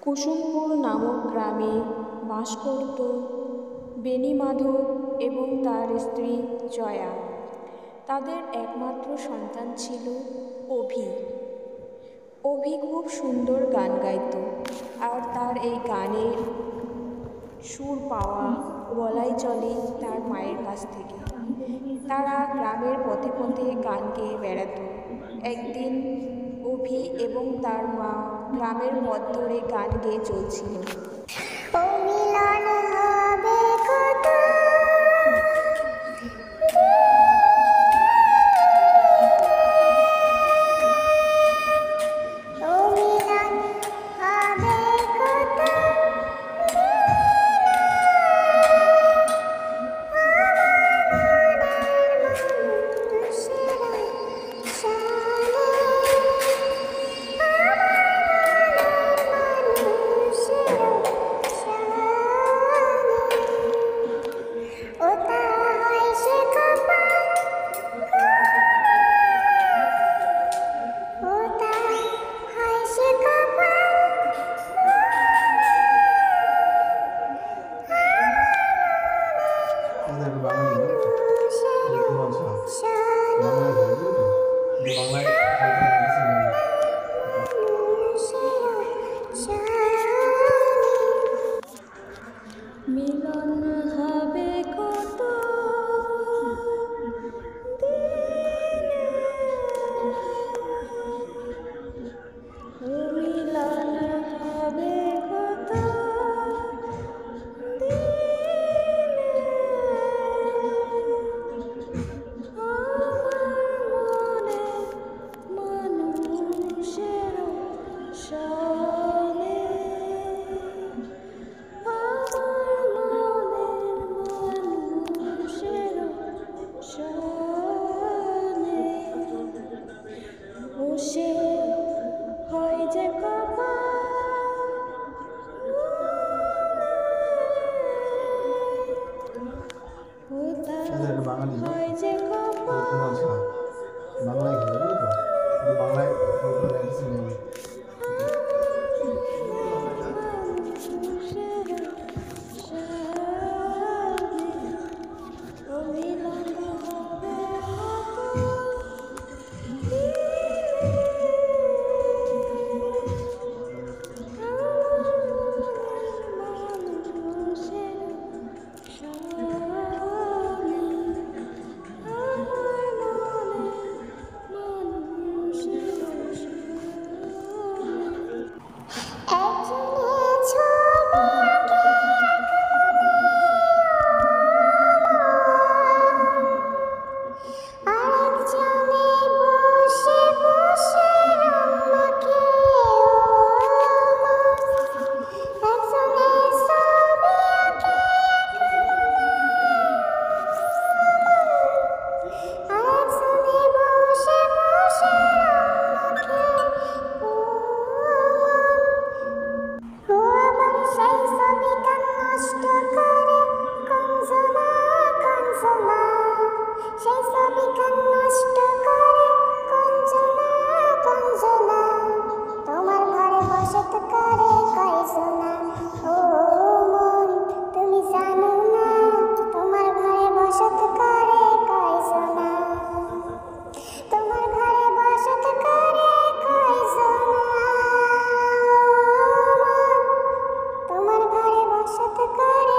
কুসুমপুর নামক গ্রামে বাস করত বেণীমাধব এবং তার স্ত্রী জয়া। তাদের একমাত্র সন্তান ছিল অভি। অভি খুব সুন্দর গান গাইত, আর তার এই গানের সুর পাওয়া বলাই চলে তার মায়ের কাছ থেকে। তারা গ্রামের পথে পথে গান গেয়ে বেড়াত। একদিন অভি এবং তার মা গ্রামের পথ ধরে গান গেয়ে চলছিল। মিলন হবে কত দিনে, ও মিলন হবে কত দিনে, আমার মনে মানুষের সনে, সে হয় যে হয় যে করে